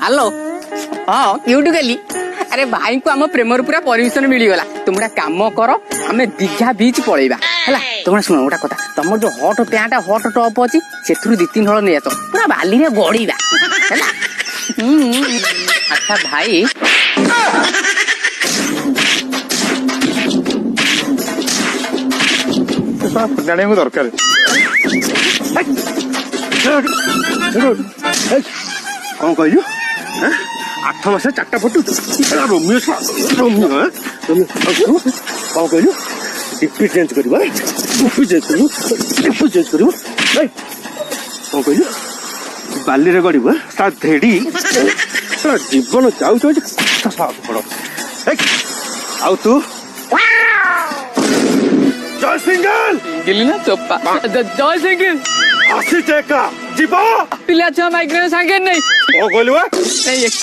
hello हाँ cutie गली अरे भाई को आम प्रेमर पूरा परमिशन मिलगला तुम गोटे काम कर आम दीघा बीच पलैबा है तुम शुण गोटा कथा तुम जो हट पैंट हट टप अच्छी से 2-3 हल नहीं आस पूरा बाली में गड़ीबा अच्छा भाई जाने दरकार कौन कहलु 8 मास 4टा फटू रोमियो रोमियो कौन कहलु डिपी चेंज कर कौन कहलु बाली रे गड़ब ता धेड़ी जीवन जाऊ पड़ आउ तू जय सिंगल गिली ना चोपा जय सिंगल आसी टेका जीवा पिला छुआ माइग्रेन सांगे नहीं कौन कहलु नहीं एक